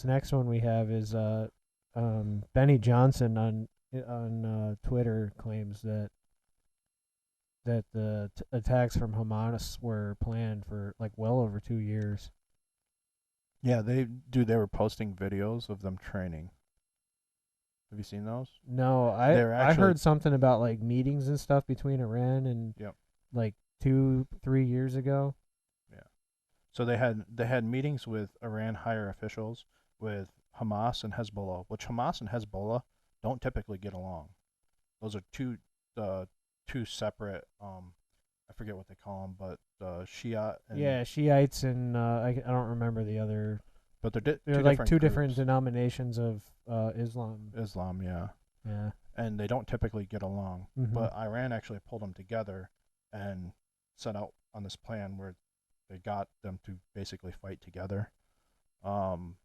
this next one we have is Benny Johnson on Twitter claims that the attacks from Hamas were planned for like well over 2 years. Yeah, they were posting videos of them training. Have you seen those? No, I They're I actually heard something about like meetings and stuff between Iran and yep, like 2-3 years ago. yeah. So they had meetings with Iran higher officials, with Hamas and Hezbollah, which Hamas and Hezbollah don't typically get along. Those are uh, two separate I forget what they call them, but Shia and Yeah, Shiites and I don't remember the other. but they're They're two like different two different groups. denominations of Islam. Islam, yeah, Yeah. and they don't typically get along. Mm-hmm. But Iran actually pulled them together and set out on this plan where they got them to basically fight together. Um,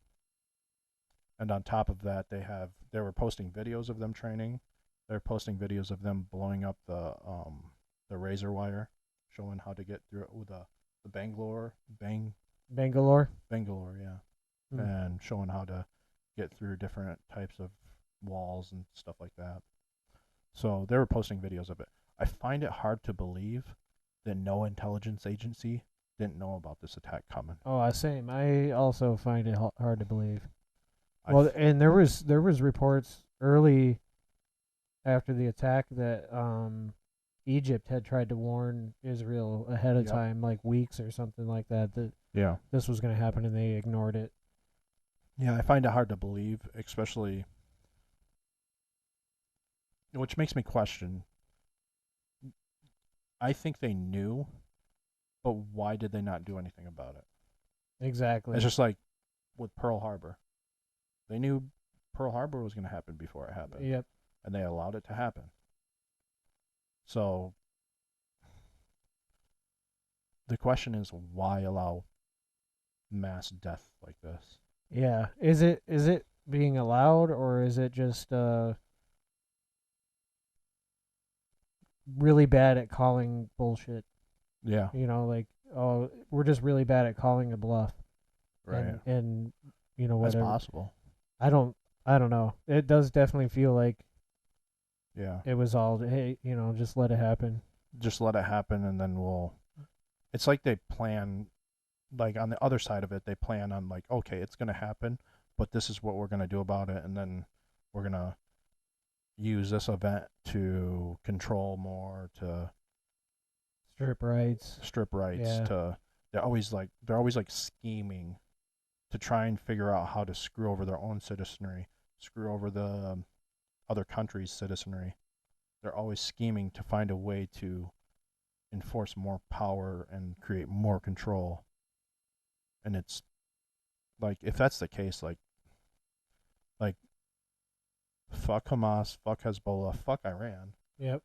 and on top of that, they were posting videos of them training. They're posting videos of them blowing up the razor wire, showing how to get through it with the Bangalore. Bangalore, yeah, Mm. and showing how to get through different types of walls and stuff like that. So they were posting videos of it. I find it hard to believe that no intelligence agency didn't know about this attack coming. Oh, same. I also find it hard to believe. I Well, f- and there was reports early after the attack that Egypt had tried to warn Israel ahead of yep, time, like weeks or something like that, that yeah, this was going to happen, and they ignored it. yeah. I find it hard to believe, especially which makes me question. I think they knew, but why did they not do anything about it? It's Exactly. just like with Pearl Harbor. They knew Pearl Harbor was going to happen before it happened, Yep. and they allowed it to happen. So the question is, why allow mass death like this? Yeah. Is it being allowed, or is it just really bad at calling bullshit? Yeah, Like, oh, we're just really bad at calling a bluff, right. and That's whatever. possible. I don't I don't know. It does definitely feel like Yeah, it was all, hey, just let it happen. just let it happen, and then we'll. It's like they plan, like on the other side of it, they plan on like, okay, it's gonna happen, but this is what we're gonna do about it, and then we're gonna use this event to control more, to Strip rights. strip rights, Yeah. to they're always like scheming to try and figure out how to screw over their own citizenry, screw over the other countries' citizenry. They're always scheming to find a way to enforce more power and create more control. And it's like if that's the case, like fuck Hamas, fuck Hezbollah, fuck Iran. Yep.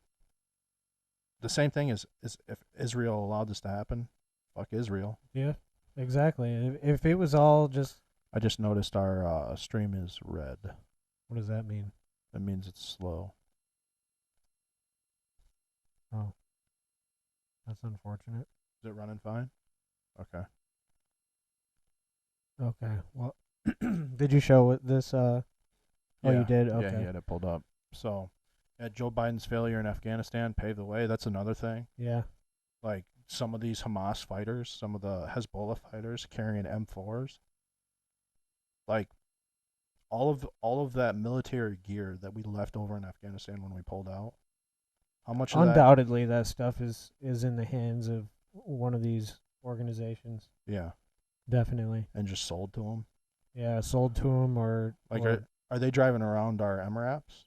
The same thing is if Israel allowed this to happen, fuck Israel. Yeah. Exactly. If it was all just, I just noticed our stream is red. what does that mean? That means it's slow. Oh, that's unfortunate. Is it running fine? Okay. Okay. Well, did you show it this? Oh, you Yeah, did. yeah, he Okay. had it pulled up. So, Joe Biden's failure in Afghanistan paved the way. That's another thing. Yeah. Like some of these Hamas fighters, some of the Hezbollah fighters carrying M4s, like all of that military gear that we left over in Afghanistan when we pulled out. How much of that? Undoubtedly, that stuff is in the hands of one of these organizations. Yeah, Definitely. and just sold to them. Yeah, sold to them or Like, are they driving around our MRAPs?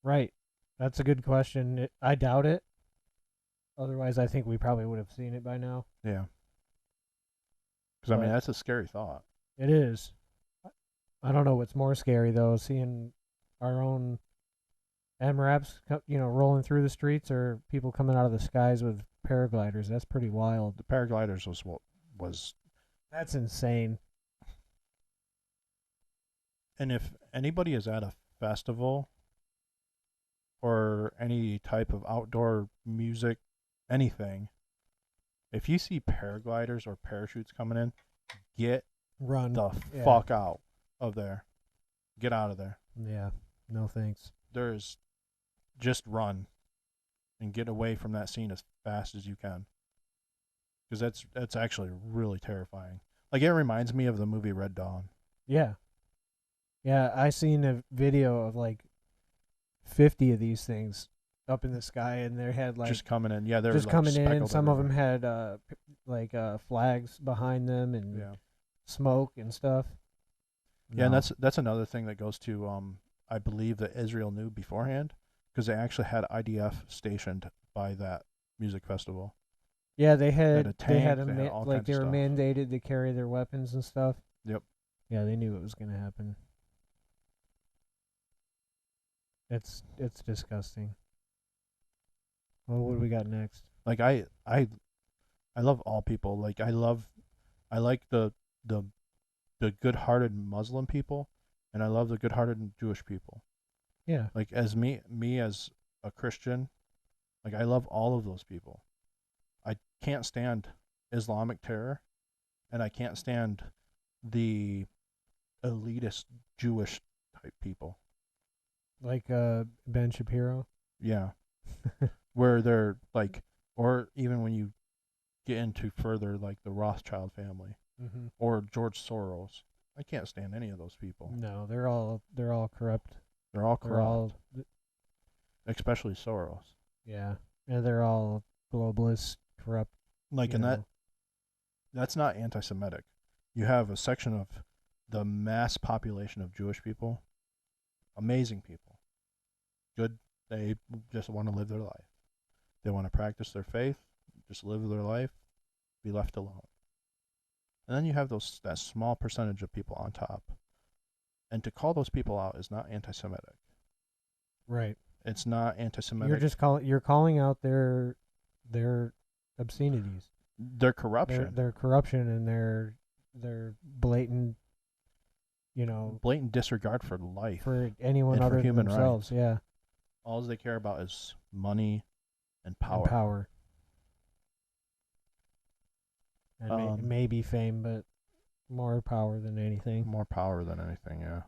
right. That's a good question. I doubt it. Otherwise, I think we probably would have seen it by now. Yeah, because I mean But that's a scary thought. it is. I don't know what's more scary though, seeing our own MRAPs, rolling through the streets, or people coming out of the skies with paragliders. That's pretty wild. The paragliders was what was, That's insane. and if anybody is at a festival or any type of outdoor music, anything, if you see paragliders or parachutes coming in, get Run. the Yeah. fuck out of there. Get out of there. Yeah. No thanks. There's just run and get away from that scene as fast as you can. Because that's actually really terrifying. Like it reminds me of the movie Red Dawn. Yeah. Yeah, I seen a video of like 50 of these things up in the sky, and they had like Just coming in. Yeah, they're just like coming in. speckled Some of them everywhere. had flags behind them and Yeah. smoke and stuff. Yeah, and No. that's another thing that goes to I believe that Israel knew beforehand because they actually had IDF stationed by that music festival. Yeah, They had a they had tank, they had all like kinds they of were stuff. mandated to carry their weapons and stuff. Yep. Yeah, they knew it was gonna happen. It's disgusting. Well, what do we got next? Like I love all people. Like I like the the good-hearted Muslim people and I love the good-hearted Jewish people. Yeah, Like as me as a Christian, like I love all of those people. I can't stand Islamic terror and I can't stand the elitist Jewish type people. like Ben Shapiro. Yeah, where they're like, or even when you get into further like the Rothschild family Mm-hmm. or George Soros, I can't stand any of those people. No, they're all corrupt. They're all They're all corrupt, especially Soros. yeah, and they're all globalist, corrupt. Like, You and know. that's not anti-Semitic. You have a section of the mass population of Jewish people, amazing people, good. They just want to live their life. They want to practice their faith, just live their life, be left alone. And then you have that small percentage of people on top. And to call those people out is not anti-Semitic. Right. It's not anti-Semitic. You're calling out their obscenities, Their corruption, their corruption, and their blatant, blatant disregard for life for anyone and for other than human themselves. rights. Yeah, All they care about is money and and power. power, and Um, maybe fame, but more power than anything. More power than anything, yeah.